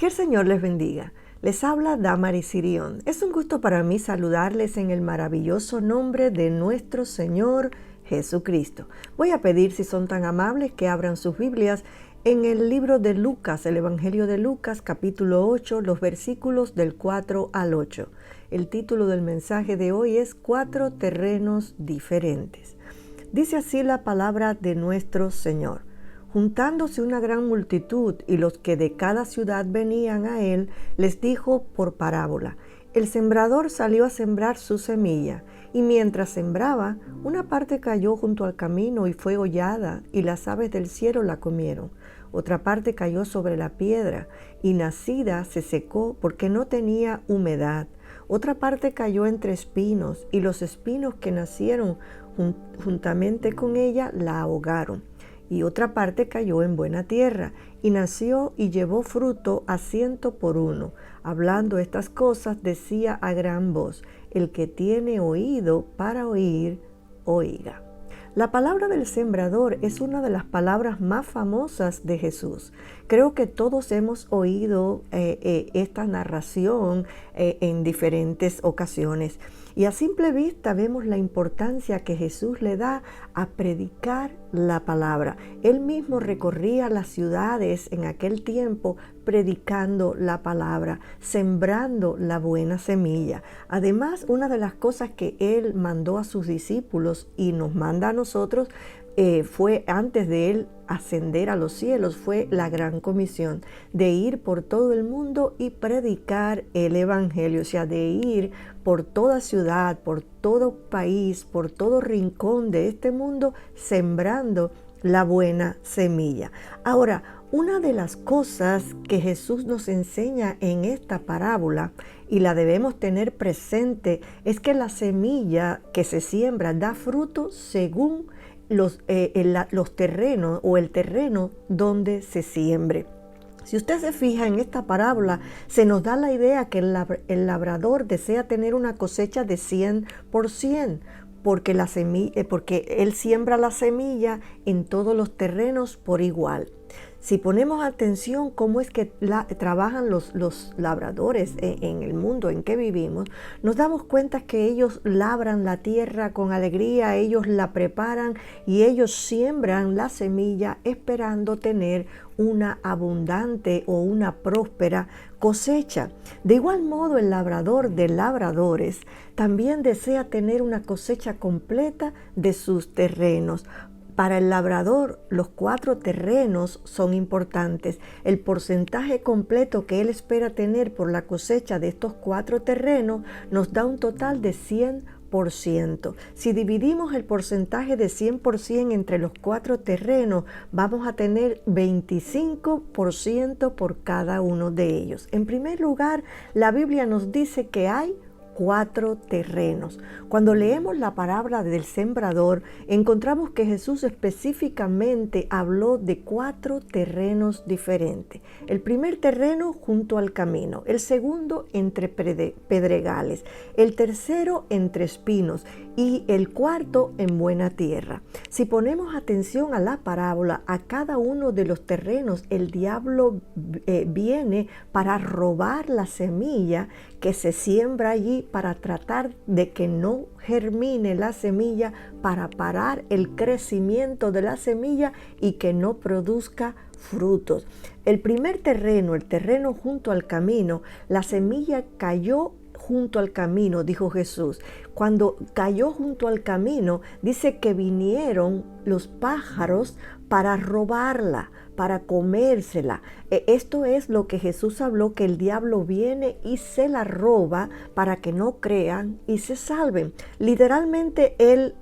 Que el Señor les bendiga. Les habla Damaris Sirión. Es un gusto para mí saludarles en el maravilloso nombre de nuestro Señor Jesucristo. Voy a pedir, si son tan amables, que abran sus Biblias en el libro de Lucas, el Evangelio de Lucas, capítulo 8, los versículos del 4 al 8. El título del mensaje de hoy es 4 terrenos diferentes. Dice así la palabra de nuestro Señor. Juntándose una gran multitud y los que de cada ciudad venían a él, les dijo por parábola: el sembrador salió a sembrar su semilla, y mientras sembraba, una parte cayó junto al camino y fue hollada, y las aves del cielo la comieron. Otra parte cayó sobre la piedra, y nacida se secó porque no tenía humedad. Otra parte cayó entre espinos, y los espinos que nacieron juntamente con ella la ahogaron. Y otra parte cayó en buena tierra, y nació y llevó fruto a 100 por uno. Hablando estas cosas, decía a gran voz: el que tiene oído para oír, oiga. La palabra del sembrador es una de las palabras más famosas de Jesús. Creo que todos hemos oído esta narración en diferentes ocasiones. Y a simple vista vemos la importancia que Jesús le da a predicar la palabra. Él mismo recorría las ciudades en aquel tiempo predicando la palabra, sembrando la buena semilla. Además, una de las cosas que Él mandó a sus discípulos y nos manda a nosotros fue, antes de Él ascender a los cielos, fue la gran comisión de ir por todo el mundo y predicar el evangelio, o sea, de ir por toda ciudad, por todo país, por todo rincón de este mundo, sembrando la buena semilla. Ahora, una de las cosas que Jesús nos enseña en esta parábola, y la debemos tener presente, es que la semilla que se siembra da fruto según los terrenos o el terreno donde se siembre. Si usted se fija en esta parábola, se nos da la idea que el labrador desea tener una cosecha de 100%, porque él siembra la semilla en todos los terrenos por igual. Si ponemos atención cómo es que trabajan los labradores en el mundo en que vivimos, nos damos cuenta que ellos labran la tierra con alegría, ellos la preparan y ellos siembran la semilla esperando tener una abundante o una próspera cosecha. De igual modo, el labrador de labradores también desea tener una cosecha completa de sus terrenos. Para el labrador, los 4 terrenos son importantes. El porcentaje completo que él espera tener por la cosecha de estos 4 terrenos nos da un total de 100%. Si dividimos el porcentaje de 100% entre los 4 terrenos, vamos a tener 25% por cada uno de ellos. En primer lugar, la Biblia nos dice que hay 4 terrenos. Cuando leemos la palabra del sembrador, encontramos que Jesús específicamente habló de 4 terrenos diferentes. El primer terreno junto al camino, el segundo entre pedregales, el tercero entre espinos y el cuarto en buena tierra. Si ponemos atención a la parábola, a cada uno de los terrenos el diablo viene para robar la semilla que se siembra allí, para tratar de que no germine la semilla, para parar el crecimiento de la semilla y que no produzca frutos. El primer terreno, el terreno junto al camino, la semilla cayó junto al camino, dijo Jesús. Cuando cayó junto al camino, dice que vinieron los pájaros para robarla, para comérsela. Esto es lo que Jesús habló, que el diablo viene y se la roba para que no crean y se salven. Literalmente él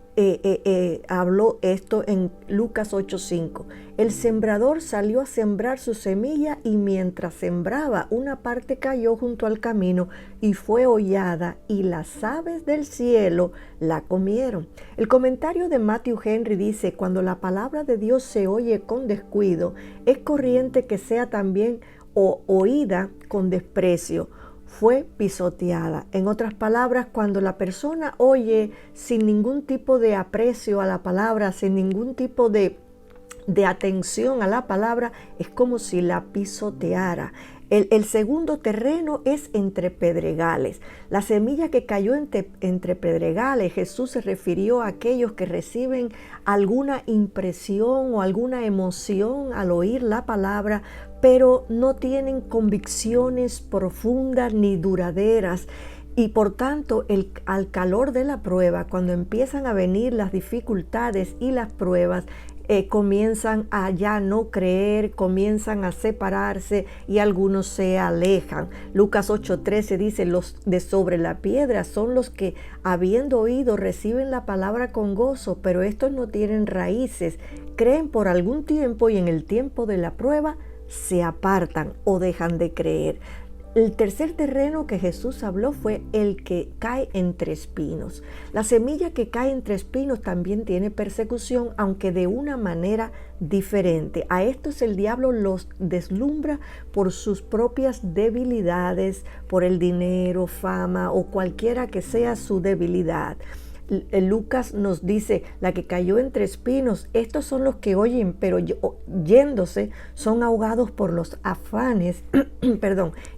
habló esto en Lucas 8:5. El sembrador salió a sembrar su semilla y mientras sembraba, una parte cayó junto al camino y fue hollada y las aves del cielo la comieron. El comentario de Matthew Henry dice: cuando la palabra de Dios se oye con descuido, es corriente que sea también oída con desprecio. Fue pisoteada. En otras palabras, cuando la persona oye sin ningún tipo de aprecio a la palabra, sin ningún tipo de de atención a la palabra, es como si la pisoteara. El segundo terreno es entre pedregales. La semilla que cayó entre pedregales, Jesús se refirió a aquellos que reciben alguna impresión o alguna emoción al oír la palabra, pero no tienen convicciones profundas ni duraderas. Y por tanto, al calor de la prueba, cuando empiezan a venir las dificultades y las pruebas, comienzan a ya no creer, comienzan a separarse y algunos se alejan. Lucas 8:13 dice, los de sobre la piedra son los que, habiendo oído, reciben la palabra con gozo, pero estos no tienen raíces, creen por algún tiempo y en el tiempo de la prueba se apartan o dejan de creer. El tercer terreno que Jesús habló fue el que cae entre espinos. La semilla que cae entre espinos también tiene persecución, aunque de una manera diferente. A estos el diablo los deslumbra por sus propias debilidades, por el dinero, fama o cualquiera que sea su debilidad. Lucas nos dice, la que cayó entre espinos, estos son los que oyen, pero yéndose son ahogados por los afanes,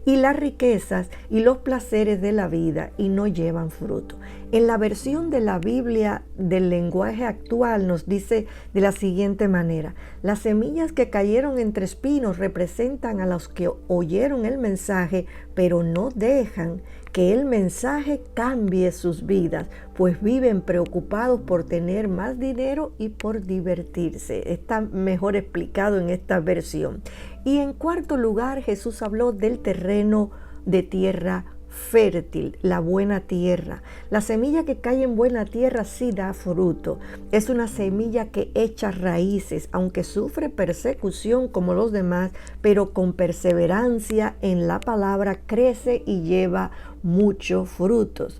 y las riquezas y los placeres de la vida y no llevan fruto. En la versión de la Biblia del lenguaje actual nos dice de la siguiente manera, las semillas que cayeron entre espinos representan a los que oyeron el mensaje, pero no dejan que el mensaje cambie sus vidas, pues viven preocupados por tener más dinero y por divertirse. Está mejor explicado en esta versión. Y en cuarto lugar, Jesús habló del terreno de tierra fértil, la buena tierra. La semilla que cae en buena tierra sí da fruto. Es una semilla que echa raíces, aunque sufre persecución como los demás, pero con perseverancia en la palabra crece y lleva muchos frutos.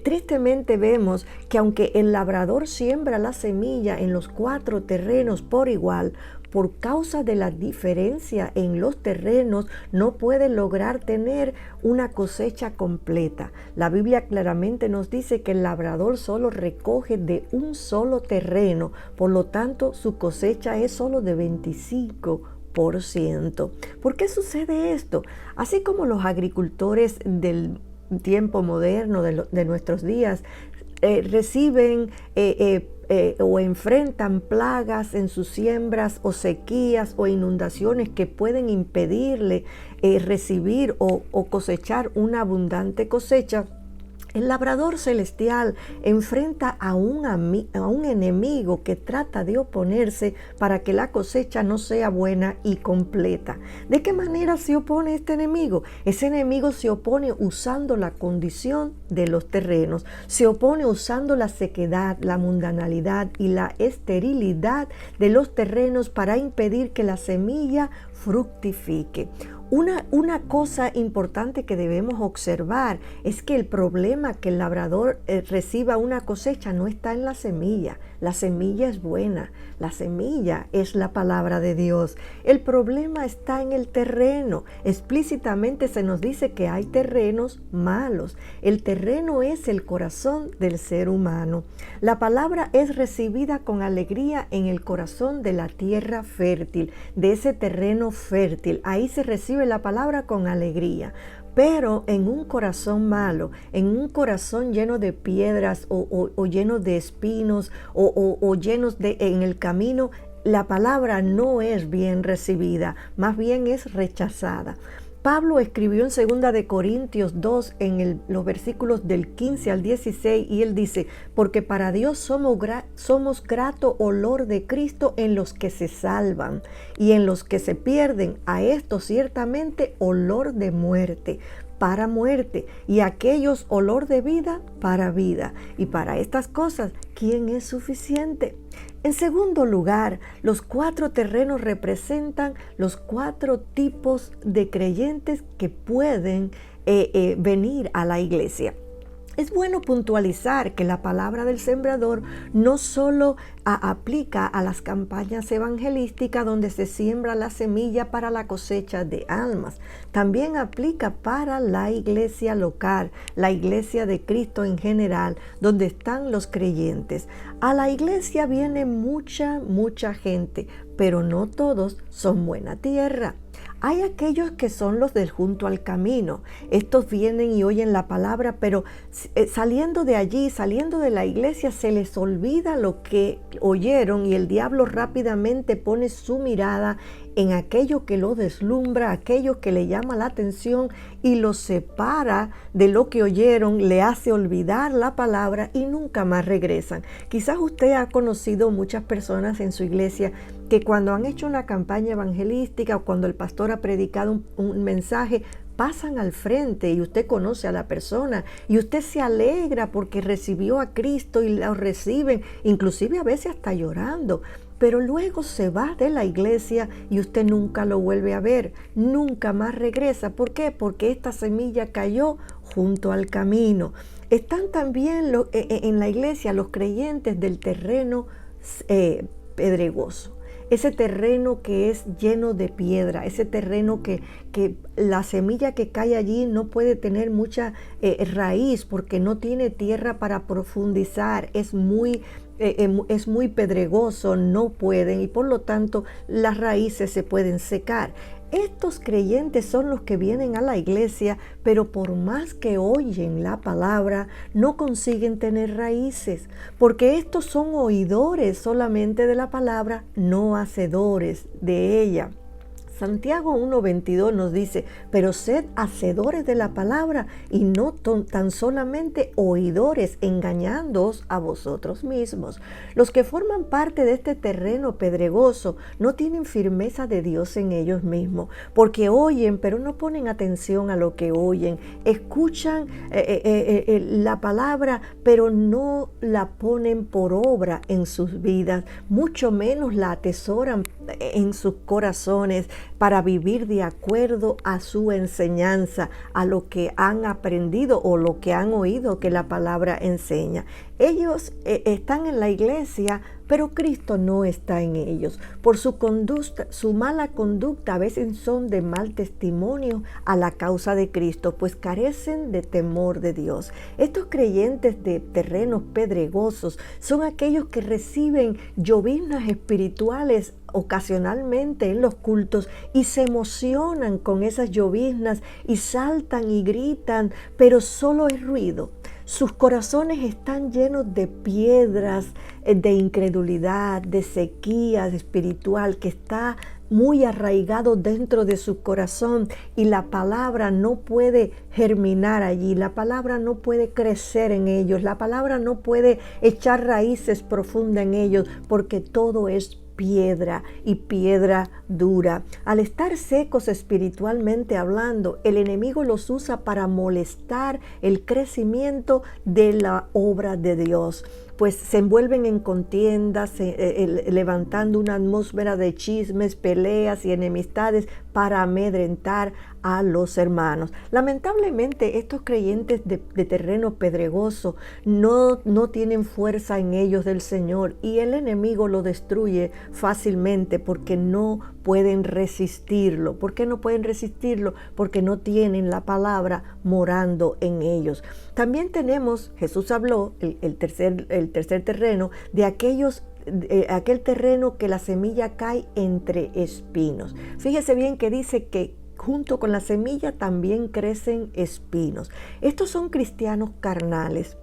Tristemente vemos que aunque el labrador siembra la semilla en los 4 terrenos por igual, por causa de la diferencia en los terrenos, no puede lograr tener una cosecha completa. La Biblia claramente nos dice que el labrador solo recoge de un solo terreno, por lo tanto su cosecha es solo de 25%. ¿Por qué sucede esto? Así como los agricultores del tiempo moderno de nuestros días reciben o enfrentan plagas en sus siembras o sequías o inundaciones que pueden impedirle recibir o cosechar una abundante cosecha, el labrador celestial enfrenta a un enemigo que trata de oponerse para que la cosecha no sea buena y completa. ¿De qué manera se opone este enemigo? Ese enemigo se opone usando la condición de los terrenos, se opone usando la sequedad, la mundanalidad y la esterilidad de los terrenos para impedir que la semilla fructifique. Una cosa importante que debemos observar es que el problema que el labrador reciba una cosecha no está en la semilla. La semilla es buena, la semilla es la palabra de Dios. El problema está en el terreno. Explícitamente se nos dice que hay terrenos malos. El terreno es el corazón del ser humano. La palabra es recibida con alegría en el corazón de la tierra fértil, de ese terreno fértil. Ahí se recibe la palabra con alegría. Pero en un corazón malo, en un corazón lleno de piedras o lleno de espinos o llenos en el camino, la palabra no es bien recibida, más bien es rechazada. Pablo escribió en 2 de Corintios 2 en los versículos del 15 al 16 y él dice, porque para Dios somos grato olor de Cristo en los que se salvan y en los que se pierden, a esto ciertamente olor de muerte, para muerte, y a aquellos olor de vida para vida. Y para estas cosas, ¿quién es suficiente? En segundo lugar, los 4 terrenos representan los 4 tipos de creyentes que pueden venir a la iglesia. Es bueno puntualizar que la palabra del sembrador no solo aplica a las campañas evangelísticas donde se siembra la semilla para la cosecha de almas, también aplica para la iglesia local, la iglesia de Cristo en general, donde están los creyentes. A la iglesia viene mucha gente, pero no todos son buena tierra. Hay aquellos que son los del junto al camino. Estos vienen y oyen la palabra, pero saliendo de allí, saliendo de la iglesia, se les olvida lo que oyeron y el diablo rápidamente pone su mirada en aquello que lo deslumbra, aquello que le llama la atención y lo separa de lo que oyeron, le hace olvidar la palabra y nunca más regresan. Quizás usted ha conocido muchas personas en su iglesia que cuando han hecho una campaña evangelística o cuando el pastor ha predicado un mensaje, pasan al frente y usted conoce a la persona y usted se alegra porque recibió a Cristo y lo reciben, inclusive a veces hasta llorando. Pero luego se va de la iglesia y usted nunca lo vuelve a ver, nunca más regresa. ¿Por qué? Porque esta semilla cayó junto al camino. Están también en la iglesia los creyentes del terreno pedregoso. Ese terreno que es lleno de piedra, ese terreno que la semilla que cae allí no puede tener mucha raíz porque no tiene tierra para profundizar, es muy pedregoso, no pueden y por lo tanto las raíces se pueden secar. Estos creyentes son los que vienen a la iglesia, pero por más que oyen la palabra, no consiguen tener raíces, porque estos son oidores solamente de la palabra, no hacedores de ella. Santiago 1:22 nos dice, pero sed hacedores de la palabra y no tan solamente oidores, engañándoos a vosotros mismos. Los que forman parte de este terreno pedregoso no tienen firmeza de Dios en ellos mismos, porque oyen, pero no ponen atención a lo que oyen. Escuchan la palabra, pero no la ponen por obra en sus vidas, mucho menos la atesoran en sus corazones para vivir de acuerdo a su enseñanza, a lo que han aprendido o lo que han oído que la palabra enseña. Ellos están en la iglesia, pero Cristo no está en ellos. Por su conducta, su mala conducta, a veces son de mal testimonio a la causa de Cristo, pues carecen de temor de Dios. Estos creyentes de terrenos pedregosos son aquellos que reciben lloviznas espirituales ocasionalmente en los cultos y se emocionan con esas lloviznas y saltan y gritan, pero solo es ruido. Sus corazones están llenos de piedras, de incredulidad, de sequía espiritual que está muy arraigado dentro de su corazón y la palabra no puede germinar allí, la palabra no puede crecer en ellos, la palabra no puede echar raíces profundas en ellos porque todo es piedra y piedra dura. Al estar secos espiritualmente hablando, el enemigo los usa para molestar el crecimiento de la obra de Dios, pues se envuelven en contiendas, levantando una atmósfera de chismes, peleas y enemistades para amedrentar a los hermanos. Lamentablemente, estos creyentes de terreno pedregoso no tienen fuerza en ellos del Señor y el enemigo lo destruye fácilmente porque no pueden resistirlo. ¿Por qué no pueden resistirlo? Porque no tienen la palabra morando en ellos. También tenemos, Jesús habló, el tercer terreno, de aquel terreno que la semilla cae entre espinos. Fíjese bien que dice que junto con la semilla también crecen espinos. Estos son cristianos carnales.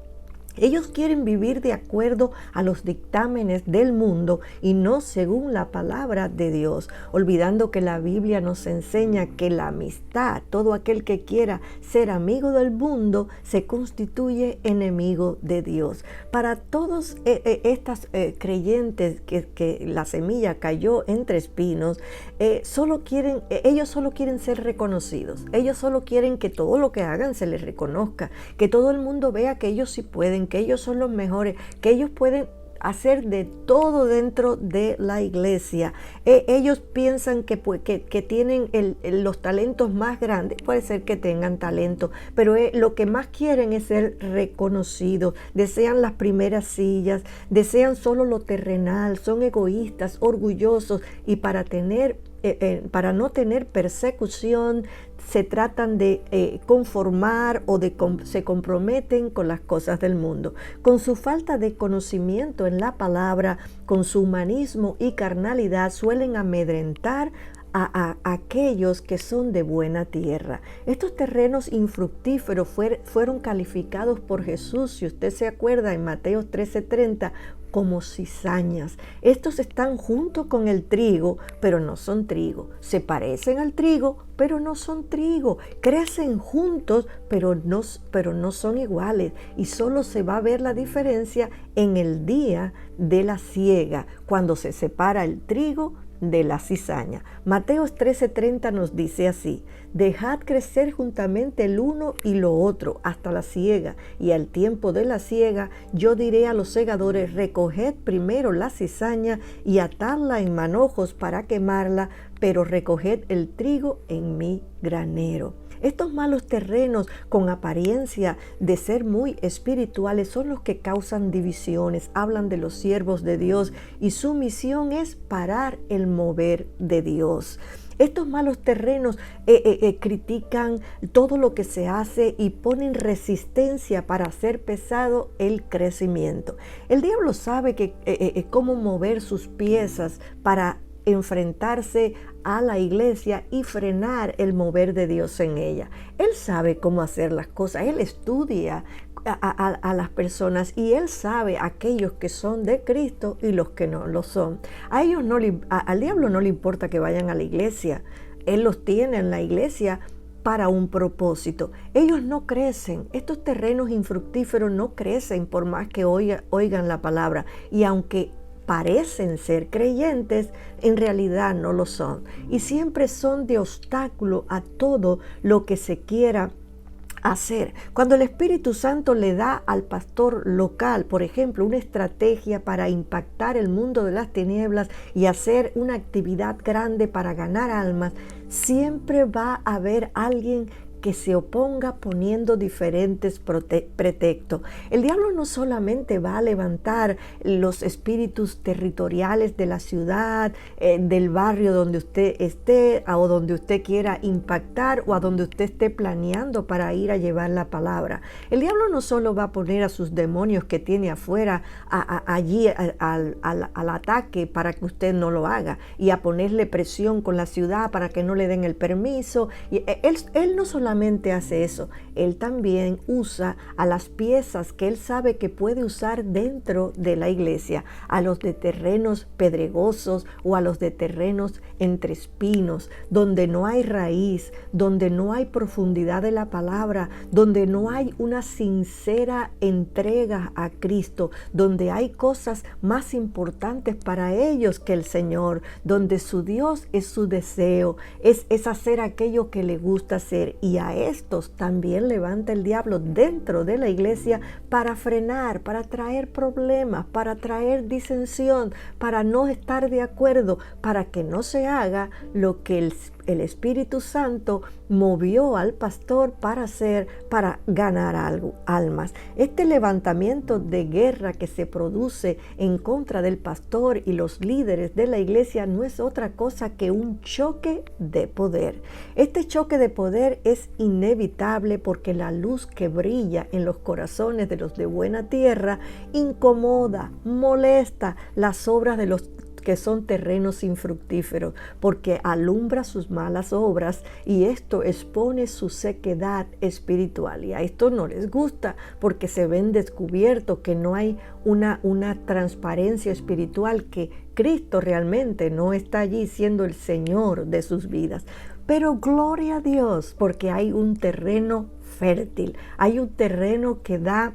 Ellos quieren vivir de acuerdo a los dictámenes del mundo y no según la palabra de Dios, olvidando que la Biblia nos enseña que la amistad, todo aquel que quiera ser amigo del mundo, se constituye enemigo de Dios. Para todos estas creyentes que la semilla cayó entre espinos, ellos solo quieren ser reconocidos. Ellos solo quieren que todo lo que hagan se les reconozca, que todo el mundo vea que ellos sí pueden, que ellos son los mejores, que ellos pueden hacer de todo dentro de la iglesia. Ellos piensan que tienen los talentos más grandes. Puede ser que tengan talento, pero lo que más quieren es ser reconocidos. Desean las primeras sillas, desean solo lo terrenal, son egoístas, orgullosos y para tener para no tener persecución, se tratan de conformar o se comprometen con las cosas del mundo. Con su falta de conocimiento en la palabra, con su humanismo y carnalidad, suelen amedrentar a aquellos que son de buena tierra. Estos terrenos infructíferos fueron calificados por Jesús, si usted se acuerda, en Mateo 13:30, como cizañas. Estos están junto con el trigo, pero no son trigo. Se parecen al trigo, pero no son trigo. Crecen juntos, pero no son iguales. Y solo se va a ver la diferencia en el día de la siega, cuando se separa el trigo de la cizaña. Mateo 13:30 nos dice así: dejad crecer juntamente el uno y lo otro hasta la siega, y al tiempo de la siega yo diré a los segadores: recoged primero la cizaña y atadla en manojos para quemarla, pero recoged el trigo en mi granero. Estos malos terrenos, con apariencia de ser muy espirituales, son los que causan divisiones. Hablan de los siervos de Dios y su misión es parar el mover de Dios. Estos malos terrenos critican todo lo que se hace y ponen resistencia para hacer pesado el crecimiento. El diablo sabe cómo mover sus piezas para enfrentarse a la iglesia y frenar el mover de Dios en ella. Él sabe cómo hacer las cosas, él estudia a las personas y él sabe aquellos que son de Cristo y los que no lo son. Al diablo no le importa que vayan a la iglesia, él los tiene en la iglesia para un propósito. Ellos no crecen, estos terrenos infructíferos no crecen por más que oigan la palabra, y aunque parecen ser creyentes, en realidad no lo son, y siempre son de obstáculo a todo lo que se quiera hacer. Cuando el Espíritu Santo le da al pastor local, por ejemplo, una estrategia para impactar el mundo de las tinieblas y hacer una actividad grande para ganar almas, siempre va a haber alguien que se oponga poniendo diferentes pretextos. El diablo no solamente va a levantar los espíritus territoriales de la ciudad, del barrio donde usted esté, o donde usted quiera impactar, o a donde usted esté planeando para ir a llevar la palabra. El diablo no solo va a poner a sus demonios que tiene afuera allí al ataque para que usted no lo haga, y a ponerle presión con la ciudad para que no le den el permiso. Y él no solamente hace eso, él también usa a las piezas que él sabe que puede usar dentro de la iglesia, a los de terrenos pedregosos o a los de terrenos entre espinos, donde no hay raíz, donde no hay profundidad de la palabra, donde no hay una sincera entrega a Cristo, donde hay cosas más importantes para ellos que el Señor, donde su Dios es su deseo, es hacer aquello que le gusta hacer. Y a estos también levanta el diablo dentro de la iglesia para frenar, para traer problemas, para traer disensión, para no estar de acuerdo, para que no se haga lo que el Espíritu Santo movió al pastor para hacer, para ganar almas. Este levantamiento de guerra que se produce en contra del pastor y los líderes de la iglesia no es otra cosa que un choque de poder. Este choque de poder es inevitable porque la luz que brilla en los corazones de los de buena tierra incomoda, molesta las obras de los que son terrenos infructíferos, porque alumbra sus malas obras y esto expone su sequedad espiritual. Y a esto no les gusta porque se ven descubiertos, que no hay una transparencia espiritual, que Cristo realmente no está allí siendo el Señor de sus vidas. Pero gloria a Dios, porque hay un terreno fértil, hay un terreno que da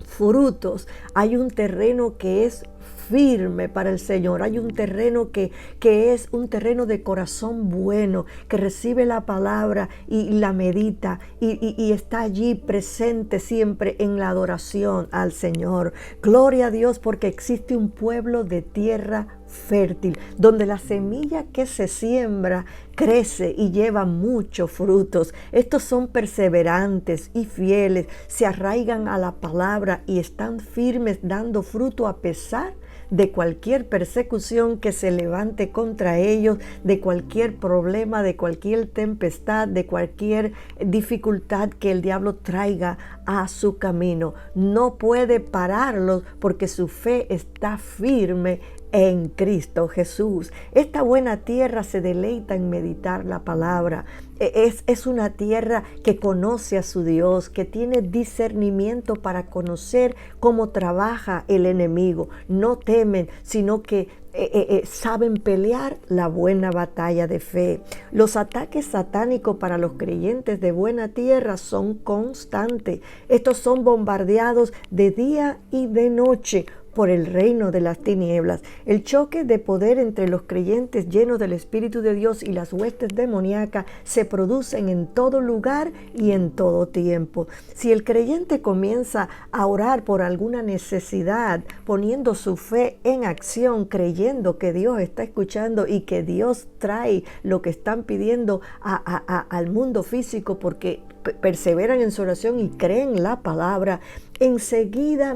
frutos, hay un terreno que es firme para el Señor, hay un terreno que es un terreno de corazón bueno, que recibe la palabra y la medita y está allí presente siempre en la adoración al Señor. Gloria a Dios, porque existe un pueblo de tierra fértil, donde la semilla que se siembra crece y lleva muchos frutos. Estos son perseverantes y fieles, se arraigan a la palabra y están firmes, dando fruto a pesar de cualquier persecución que se levante contra ellos, de cualquier problema, de cualquier tempestad, de cualquier dificultad que el diablo traiga a su camino. No puede pararlos porque su fe está firme en Cristo Jesús. Esta buena tierra se deleita en meditar la palabra. Es una tierra que conoce a su Dios, que tiene discernimiento para conocer cómo trabaja el enemigo. No temen, sino que saben pelear la buena batalla de fe. Los ataques satánicos para los creyentes de buena tierra son constantes. Estos son bombardeados de día y de noche por el reino de las tinieblas. El choque de poder entre los creyentes llenos del Espíritu de Dios y las huestes demoníacas se producen en todo lugar y en todo tiempo. Si el creyente comienza a orar por alguna necesidad, poniendo su fe en acción, creyendo que Dios está escuchando y que Dios trae lo que están pidiendo al mundo físico, porque perseveran en su oración y creen la palabra, enseguida,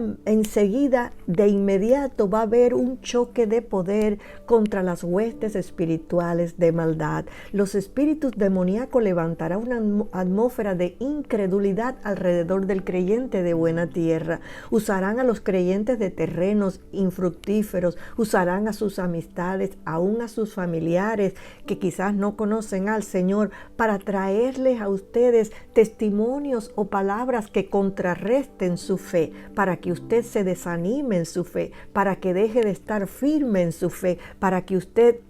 de inmediato va a haber un choque de poder contra las huestes espirituales de maldad. Los espíritus demoníacos levantarán una atmósfera de incredulidad alrededor del creyente de buena tierra. Usarán a los creyentes de terrenos infructíferos, usarán a sus amistades, aún a sus familiares que quizás no conocen al Señor, para traerles a ustedes testimonios o palabras que contrarresten su fe, para que usted se desanime en su fe, para que deje de estar firme en su fe, para que usted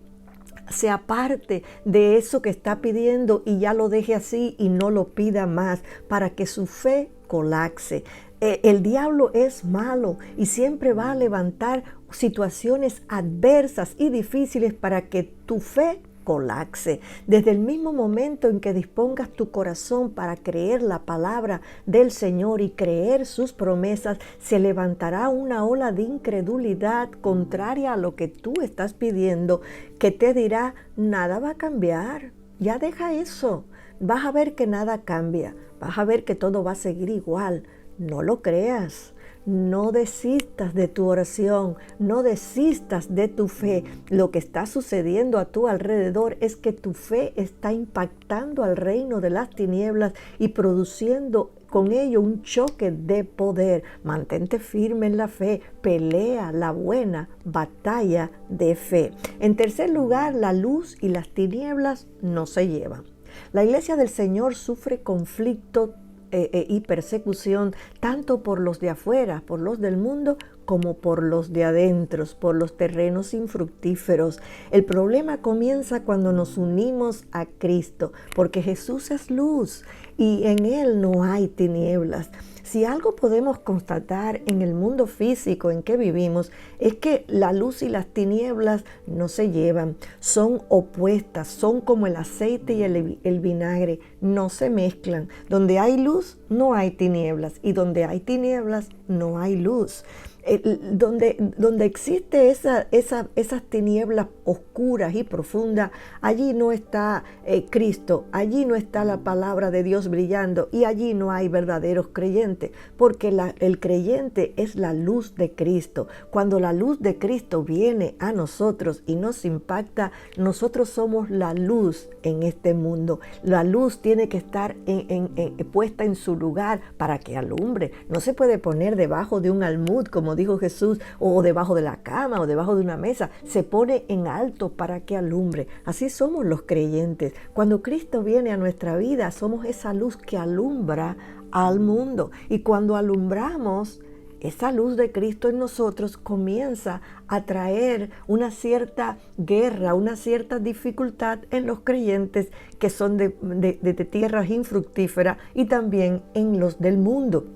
se aparte de eso que está pidiendo y ya lo deje así y no lo pida más, para que su fe colapse. El diablo es malo y siempre va a levantar situaciones adversas y difíciles para que tu fe colapse. Desde el mismo momento en que dispongas tu corazón para creer la palabra del Señor y creer sus promesas, se levantará una ola de incredulidad contraria a lo que tú estás pidiendo, que te dirá: nada va a cambiar, ya deja eso, vas a ver que nada cambia, vas a ver que todo va a seguir igual. No lo creas. No desistas de tu oración, no desistas de tu fe. Lo que está sucediendo a tu alrededor es que tu fe está impactando al reino de las tinieblas y produciendo con ello un choque de poder. Mantente firme en la fe, pelea la buena batalla de fe. En tercer lugar, la luz y las tinieblas no se llevan. La iglesia del Señor sufre conflicto y persecución tanto por los de afuera, por los del mundo, como por los de adentro, por los terrenos infructíferos. El problema comienza cuando nos unimos a Cristo, porque Jesús es luz y en Él no hay tinieblas. Si algo podemos constatar en el mundo físico en que vivimos, es que la luz y las tinieblas no se llevan, son opuestas, son como el aceite y el vinagre, no se mezclan. Donde hay luz, no hay tinieblas, y donde hay tinieblas, no hay luz. Donde existe esas tinieblas oscuras y profundas, allí no está Cristo, allí no está la palabra de Dios brillando, y allí no hay verdaderos creyentes, porque el creyente es la luz de Cristo. Cuando la luz de Cristo viene a nosotros y nos impacta, nosotros somos la luz en este mundo. La luz tiene que estar puesta en su lugar para que alumbre. No se puede poner debajo de un almud, como dijo Jesús, o debajo de la cama o debajo de una mesa. Se pone en alto para que alumbre. Así somos los creyentes. Cuando Cristo viene a nuestra vida, somos esa luz que alumbra al mundo. Y cuando alumbramos, esa luz de Cristo en nosotros comienza a traer una cierta guerra, una cierta dificultad en los creyentes que son de tierras infructíferas y también en los del mundo.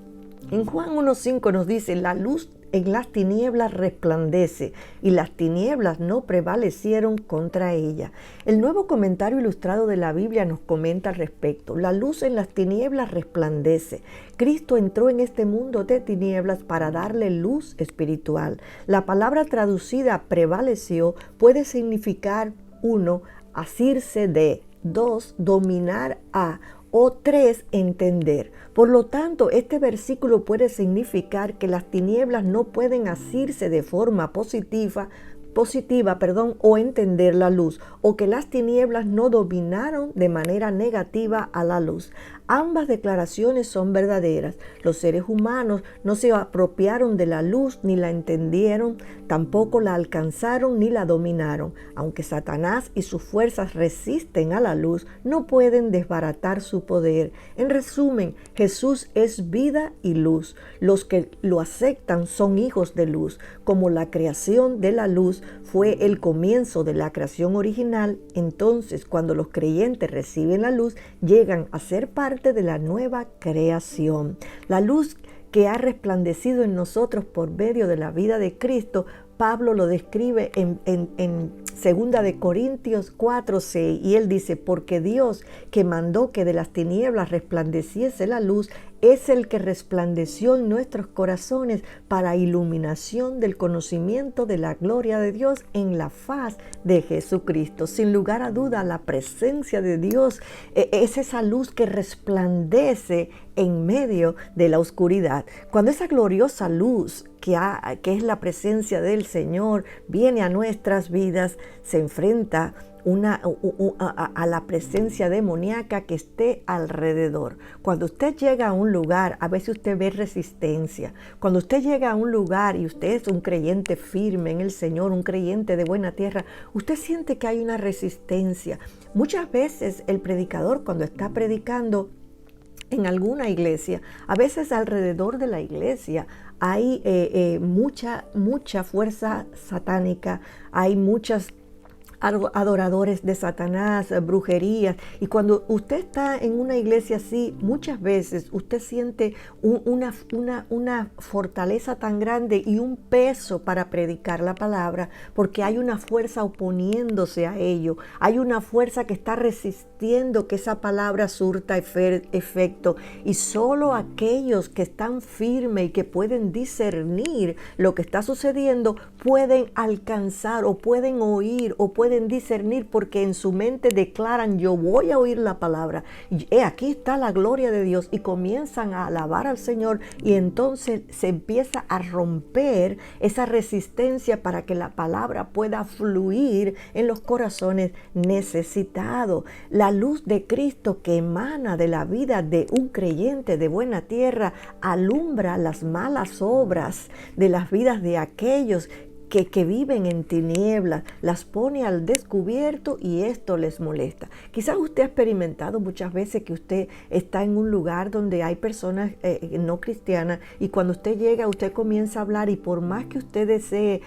En Juan 1:5 nos dice: la luz en las tinieblas resplandece, y las tinieblas no prevalecieron contra ella. El Nuevo Comentario Ilustrado de la Biblia nos comenta al respecto: la luz en las tinieblas resplandece. Cristo entró en este mundo de tinieblas para darle luz espiritual. La palabra traducida prevaleció puede significar: 1, asirse de; 2, dominar a; O 3, entender. Por lo tanto, este versículo puede significar que las tinieblas no pueden asirse de forma positiva, o entender la luz, o que las tinieblas no dominaron de manera negativa a la luz. Ambas declaraciones son verdaderas. Los seres humanos no se apropiaron de la luz ni la entendieron, tampoco la alcanzaron ni la dominaron. Aunque Satanás y sus fuerzas resisten a la luz, no pueden desbaratar su poder. En resumen, Jesús es vida y luz. Los que lo aceptan son hijos de luz. Como la creación de la luz fue el comienzo de la creación original, entonces cuando los creyentes reciben la luz, llegan a ser parte de la nueva creación. La luz que ha resplandecido en nosotros por medio de la vida de Cristo, Pablo lo describe en 2 de Corintios 4:6, y él dice: porque Dios, que mandó que de las tinieblas resplandeciese la luz, es el que resplandeció en nuestros corazones para iluminación del conocimiento de la gloria de Dios en la faz de Jesucristo. Sin lugar a duda, la presencia de Dios es esa luz que resplandece en medio de la oscuridad. Cuando esa gloriosa luz que es la presencia del Señor viene a nuestras vidas, se enfrenta a la presencia demoníaca que esté alrededor. Cuando usted llega a un lugar, a veces usted ve resistencia. Cuando usted llega a un lugar y usted es un creyente firme en el Señor, un creyente de buena tierra, usted siente que hay una resistencia. Muchas veces el predicador, cuando está predicando en alguna iglesia, a veces alrededor de la iglesia hay mucha fuerza satánica, hay muchas adoradores de Satanás, brujerías, y cuando usted está en una iglesia así, muchas veces usted siente una fortaleza tan grande y un peso para predicar la palabra, porque hay una fuerza oponiéndose a ello, hay una fuerza que está resistiendo que esa palabra surta efecto, y solo aquellos que están firmes y que pueden discernir lo que está sucediendo pueden alcanzar o pueden oír o pueden discernir, porque en su mente declaran: yo voy a oír la palabra, y aquí está la gloria de Dios, y comienzan a alabar al Señor, y entonces se empieza a romper esa resistencia para que la palabra pueda fluir en los corazones necesitados. La luz de Cristo que emana de la vida de un creyente de buena tierra alumbra las malas obras de las vidas de aquellos que viven en tinieblas, las pone al descubierto, y esto les molesta. Quizás usted ha experimentado muchas veces que usted está en un lugar donde hay personas no cristianas, y cuando usted llega, usted comienza a hablar, y por más que usted desee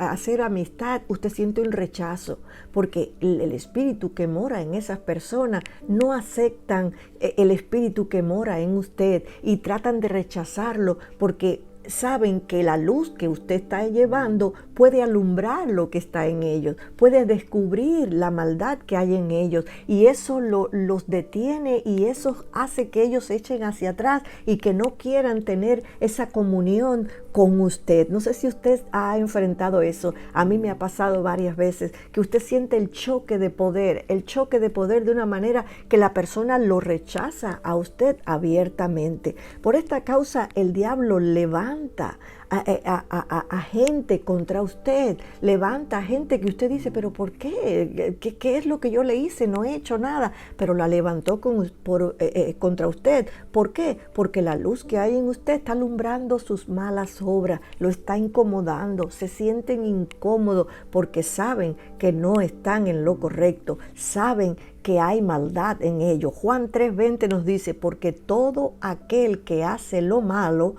hacer amistad, usted siente un rechazo, porque el espíritu que mora en esas personas no aceptan el espíritu que mora en usted, y tratan de rechazarlo porque saben que la luz que usted está llevando puede alumbrar lo que está en ellos, puede descubrir la maldad que hay en ellos, y eso los detiene, y eso hace que ellos se echen hacia atrás y que no quieran tener esa comunión con usted. No sé si usted ha enfrentado eso. A mí me ha pasado varias veces que usted siente el choque de poder de una manera que la persona lo rechaza a usted abiertamente. Por esta causa el diablo levanta a gente contra usted, levanta a gente que usted dice: pero ¿por qué? ¿Qué es lo que yo le hice? No he hecho nada, pero la levantó contra usted. ¿Por qué? Porque la luz que hay en usted está alumbrando sus malas obras, lo está incomodando, se sienten incómodos porque saben que no están en lo correcto, saben que hay maldad en ellos. Juan 3:20 nos dice: porque todo aquel que hace lo malo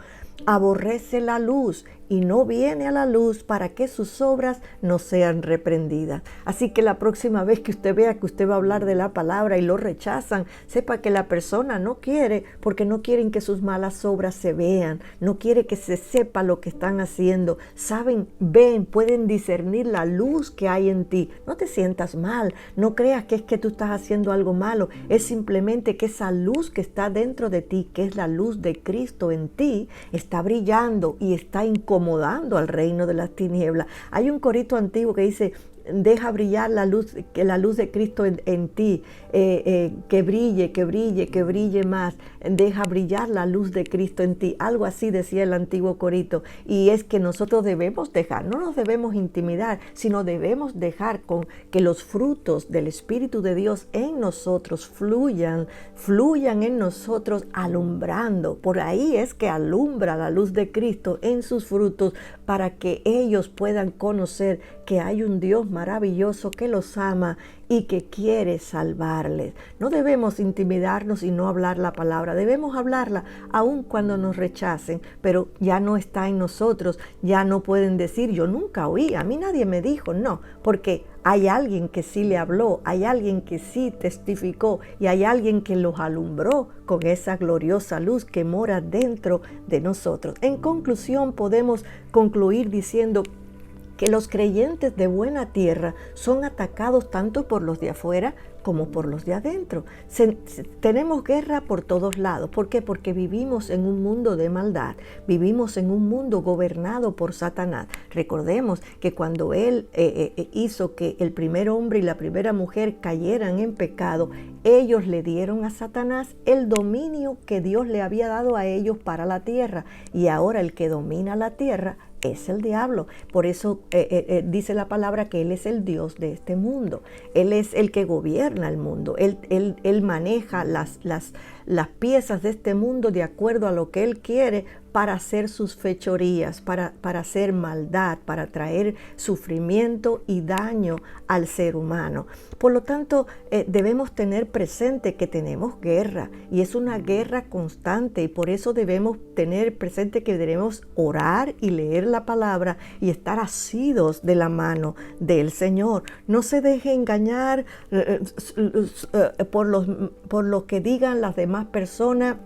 aborrece la luz y no viene a la luz para que sus obras no sean reprendidas. Así que la próxima vez que usted vea que usted va a hablar de la palabra y lo rechazan, sepa que la persona no quiere, porque no quieren que sus malas obras se vean, no quiere que se sepa lo que están haciendo. Saben, ven, pueden discernir la luz que hay en ti. No te sientas mal, no creas que es que tú estás haciendo algo malo, es simplemente que esa luz que está dentro de ti, que es la luz de Cristo en ti, está brillando y está incomodando al reino de las tinieblas. Hay un corito antiguo que dice: deja brillar la luz de Cristo en ti, que brille, que brille, que brille más, deja brillar la luz de Cristo en ti. Algo así decía el antiguo Corito, y es que nosotros debemos dejar, no nos debemos intimidar, sino debemos dejar que los frutos del Espíritu de Dios en nosotros fluyan en nosotros, alumbrando. Por ahí es que alumbra la luz de Cristo en sus frutos, para que ellos puedan conocer que hay un Dios maravilloso que los ama y que quiere salvarles. No debemos intimidarnos y no hablar la palabra. Debemos hablarla aun cuando nos rechacen, pero ya no está en nosotros. Ya no pueden decir, yo nunca oí, a mí nadie me dijo. No, porque hay alguien que sí le habló, hay alguien que sí testificó y hay alguien que los alumbró con esa gloriosa luz que mora dentro de nosotros. En conclusión, podemos concluir diciendo que los creyentes de buena tierra son atacados tanto por los de afuera como por los de adentro. Tenemos guerra por todos lados. ¿Por qué? Porque vivimos en un mundo de maldad, vivimos en un mundo gobernado por Satanás. Recordemos que cuando Él hizo que el primer hombre y la primera mujer cayeran en pecado, ellos le dieron a Satanás el dominio que Dios le había dado a ellos para la tierra, y ahora el que domina la tierra es el diablo. Por eso dice la palabra que Él es el Dios de este mundo. Él es el que gobierna el mundo. Él maneja las piezas de este mundo de acuerdo a lo que Él quiere para hacer sus fechorías, para hacer maldad, para traer sufrimiento y daño al ser humano. Por lo tanto, debemos tener presente que tenemos guerra, y es una guerra constante, y por eso debemos tener presente que debemos orar y leer la palabra y estar asidos de la mano del Señor. No se deje engañar por lo que digan las demás personas,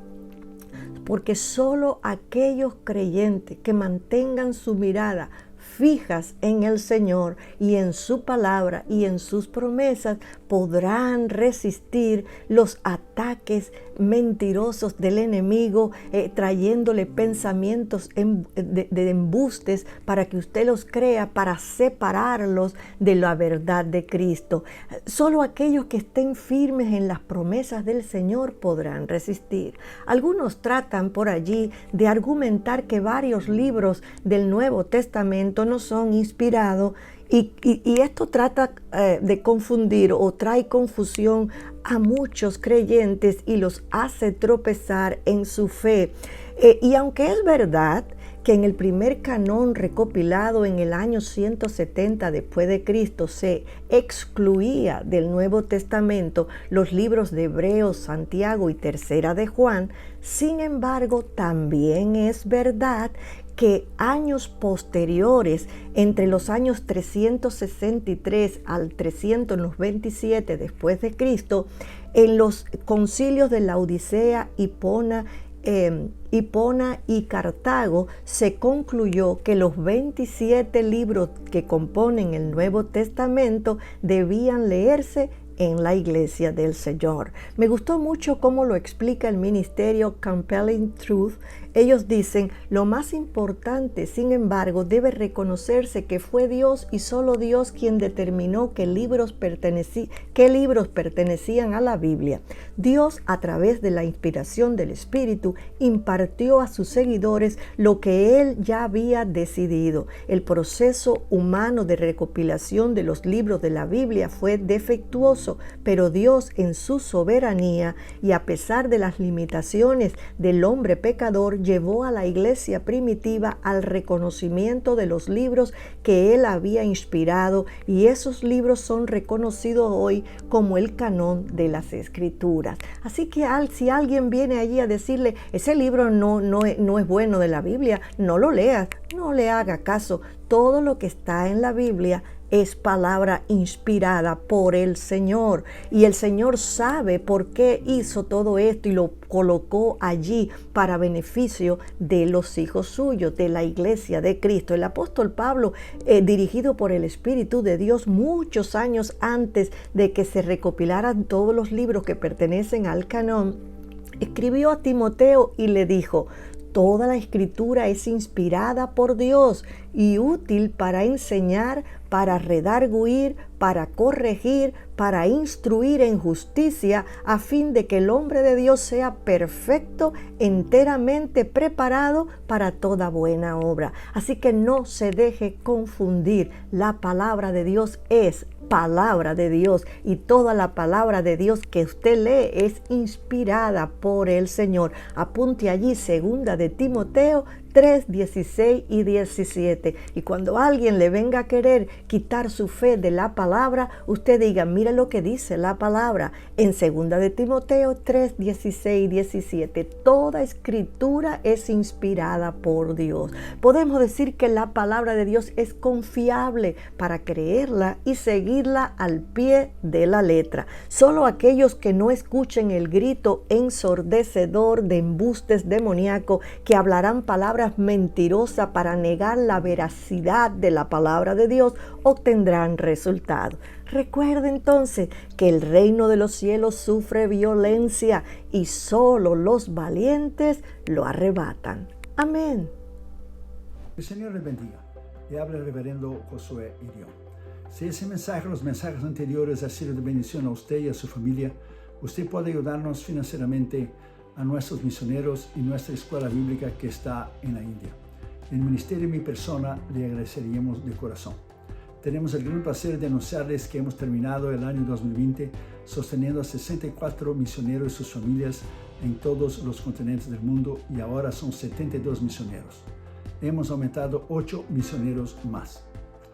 porque solo aquellos creyentes que mantengan su mirada fijas en el Señor y en su palabra y en sus promesas podrán resistir los ataques mentirosos del enemigo, trayéndole pensamientos de embustes para que usted los crea, para separarlos de la verdad de Cristo. Solo aquellos que estén firmes en las promesas del Señor podrán resistir. Algunos tratan por allí de argumentar que varios libros del Nuevo Testamento no son inspirados, y esto trata de confundir o trae confusión a muchos creyentes y los hace tropezar en su fe. Y aunque es verdad que en el primer canón recopilado en el año 170 después de Cristo se excluía del Nuevo Testamento los libros de Hebreos, Santiago y Tercera de Juan, sin embargo, también es verdad que años posteriores, entre los años 363 al 327 después de Cristo, en los concilios de Laodicea, Hipona y Cartago, se concluyó que los 27 libros que componen el Nuevo Testamento debían leerse en la iglesia del Señor. Me gustó mucho cómo lo explica el ministerio Compelling Truth. Ellos dicen, lo más importante, sin embargo, debe reconocerse que fue Dios y solo Dios quien determinó qué libros pertenecían a la Biblia. Dios, a través de la inspiración del Espíritu, impartió a sus seguidores lo que Él ya había decidido. El proceso humano de recopilación de los libros de la Biblia fue defectuoso, pero Dios, en su soberanía y a pesar de las limitaciones del hombre pecador, llevó a la iglesia primitiva al reconocimiento de los libros que Él había inspirado, y esos libros son reconocidos hoy como el canón de las Escrituras. Así que si alguien viene allí a decirle, ese libro no es bueno de la Biblia, no lo leas, no le haga caso. Todo lo que está en la Biblia es palabra inspirada por el Señor, y el Señor sabe por qué hizo todo esto y lo colocó allí para beneficio de los hijos suyos, de la iglesia de Cristo. El apóstol Pablo, dirigido por el Espíritu de Dios muchos años antes de que se recopilaran todos los libros que pertenecen al canón, escribió a Timoteo y le dijo, Toda la escritura es inspirada por Dios y útil para enseñar, para redarguir, para corregir, para instruir en justicia, a fin de que el hombre de Dios sea perfecto, enteramente preparado para toda buena obra. Así que no se deje confundir. La palabra de Dios es palabra de Dios, y toda la palabra de Dios que usted lee es inspirada por el Señor. Apunte allí 2 de Timoteo 3, 16 y 17. Y cuando alguien le venga a querer quitar su fe de la palabra, usted diga, mira lo que dice la palabra en 2 de Timoteo 3, 16 y 17. Toda escritura es inspirada por Dios. Podemos decir que la palabra de Dios es confiable para creerla y seguirla al pie de la letra. Solo aquellos que no escuchen el grito ensordecedor de embustes demoníacos, que hablarán palabras mentirosas para negar la veracidad de la palabra de Dios, obtendrán resultados. Recuerde entonces que el reino de los cielos sufre violencia y solo los valientes lo arrebatan. Amén. El Señor les bendiga. Le habla el reverendo Josué Irión. Si ese mensaje, los mensajes anteriores, ha sido de bendición a usted y a su familia, usted puede ayudarnos financieramente a nuestros misioneros y nuestra escuela bíblica que está en la India. En el ministerio y mi persona le agradeceríamos de corazón. Tenemos el gran placer de anunciarles que hemos terminado el año 2020 sosteniendo a 64 misioneros y sus familias en todos los continentes del mundo, y ahora son 72 misioneros. Hemos aumentado 8 misioneros más.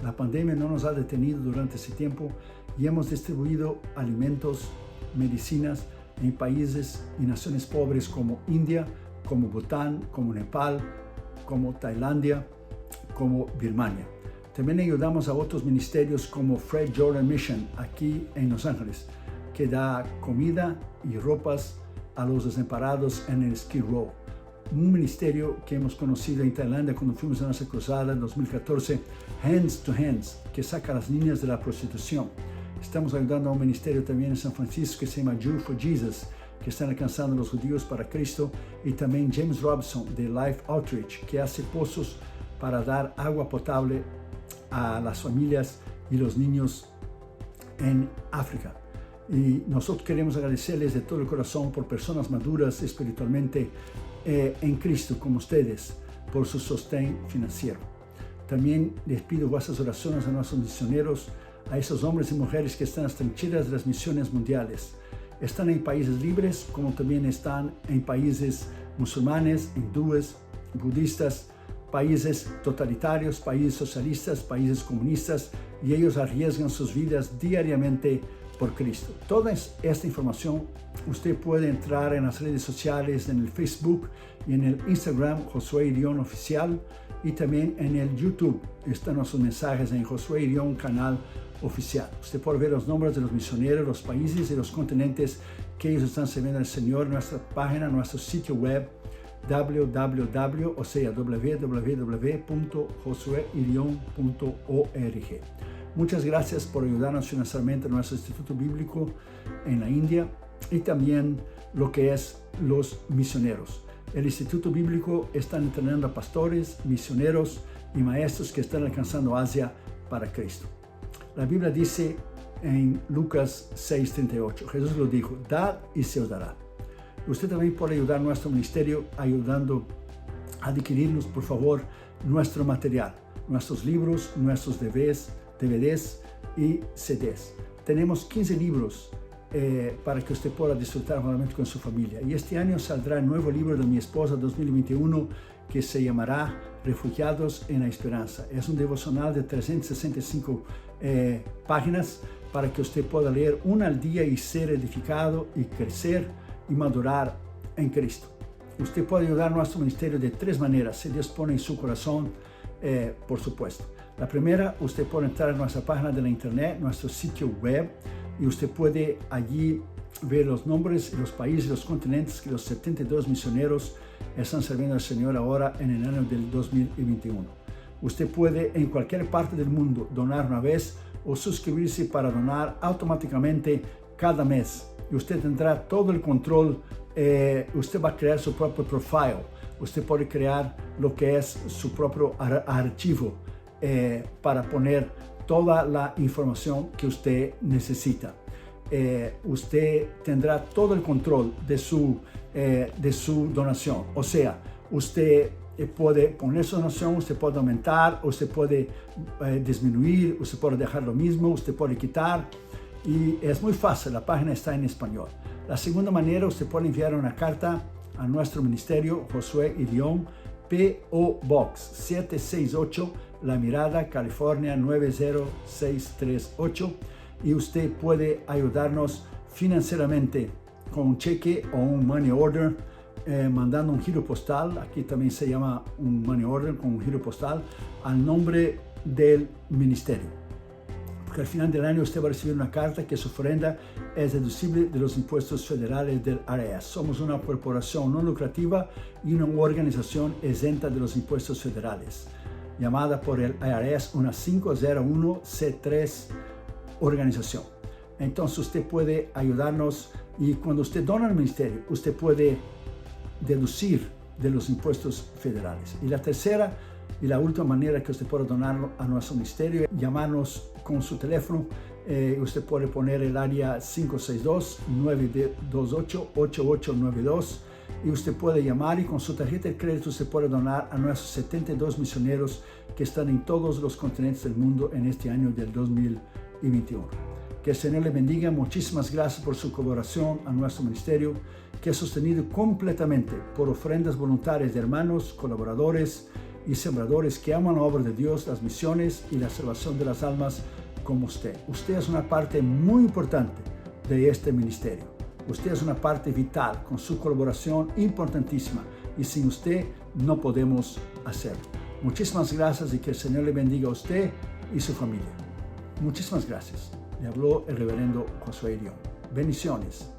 La pandemia no nos ha detenido durante ese tiempo y hemos distribuido alimentos, medicinas en países y naciones pobres como India, como Bután, como Nepal, como Tailandia, como Birmania. También ayudamos a otros ministerios como Fred Jordan Mission aquí en Los Ángeles, que da comida y ropas a los desamparados en el Skid Row. Un ministerio que hemos conocido en Tailandia cuando fuimos a nuestra cruzada en 2014, Hands to Hands, que saca a las niñas de la prostitución. Estamos ayudando a un ministerio también en San Francisco que se llama Jew for Jesus, que están alcanzando a los judíos para Cristo, y también James Robson de Life Outreach, que hace pozos para dar agua potable a las familias y los niños en África. Y nosotros queremos agradecerles de todo el corazón por personas maduras espiritualmente en Cristo como ustedes, por su sostén financiero. También les pido vuestras oraciones a nuestros misioneros, a esos hombres y mujeres que están en las trincheras de las misiones mundiales. Están en países libres, como también están en países musulmanes, hindúes, budistas, países totalitarios, países socialistas, países comunistas, y ellos arriesgan sus vidas diariamente por Cristo. Toda esta información usted puede entrar en las redes sociales, en el Facebook y en el Instagram Josué Irión Oficial, y también en el YouTube están nuestros mensajes en Josué Irión Canal Oficial. Usted puede ver los nombres de los misioneros, los países y los continentes que ellos están sirviendo al Señor en nuestra página, nuestro sitio web www.josueirion.org. Muchas gracias por ayudarnos financieramente a nuestro Instituto Bíblico en la India y también lo que es los misioneros. El Instituto Bíblico está entrenando a pastores, misioneros y maestros que están alcanzando Asia para Cristo. La Biblia dice en Lucas 6:38, Jesús lo dijo, dad y se os dará. Usted también puede ayudar a nuestro ministerio ayudando a adquirirnos, por favor, nuestro material, nuestros libros, nuestros DVDs y CDs. Tenemos 15 libros para que usted pueda disfrutar nuevamente con su familia. Y este año saldrá el nuevo libro de mi esposa 2021 que se llamará Refugiados en la Esperanza. Es un devocional de 365 páginas para que usted pueda leer una al día y ser edificado y crecer y madurar en Cristo. Usted puede ayudar a nuestro ministerio de 3 maneras, si Dios pone en su corazón, por supuesto. La primera, usted puede entrar a nuestra página de la internet, nuestro sitio web, y usted puede allí ver los nombres, los países, los continentes que los 72 misioneros están sirviendo al Señor ahora en el año del 2021. Usted puede en cualquier parte del mundo donar una vez o suscribirse para donar automáticamente cada mes. Y usted tendrá todo el control, usted va a crear su propio profile usted puede crear lo que es su propio archivo para poner toda la información que usted necesita. Usted tendrá todo el control de su donación. O sea, usted puede poner su donación, usted puede aumentar, usted puede disminuir, usted puede dejar lo mismo, usted puede quitar. Y es muy fácil, la página está en español. La segunda manera, usted puede enviar una carta a nuestro ministerio, Josué y Dion, P.O. Box 768, La Mirada, California 90638. Y usted puede ayudarnos financieramente con un cheque o un money order, mandando un giro postal. Aquí también se llama un money order con un giro postal al nombre del ministerio. Porque al final del año usted va a recibir una carta que su ofrenda es deducible de los impuestos federales del IRS. Somos una corporación no lucrativa y una organización exenta de los impuestos federales, llamada por el IRS una 501c3 organización. Entonces usted puede ayudarnos, y cuando usted dona al ministerio, usted puede deducir de los impuestos federales. Y la tercera y la última manera que usted puede donarlo a nuestro ministerio es llamarnos con su teléfono. Usted puede poner el área 562-928-8892 y usted puede llamar, y con su tarjeta de crédito usted puede donar a nuestros 72 misioneros que están en todos los continentes del mundo en este año del 2021. Que el Señor le bendiga. Muchísimas gracias por su colaboración a nuestro ministerio, que es sostenido completamente por ofrendas voluntarias de hermanos, colaboradores y sembradores que aman la obra de Dios, las misiones y la salvación de las almas como usted. Usted es una parte muy importante de este ministerio. Usted es una parte vital, con su colaboración importantísima, y sin usted no podemos hacerlo. Muchísimas gracias, y que el Señor le bendiga a usted y su familia. Muchísimas gracias. Le habló el reverendo Josué Irión. Bendiciones.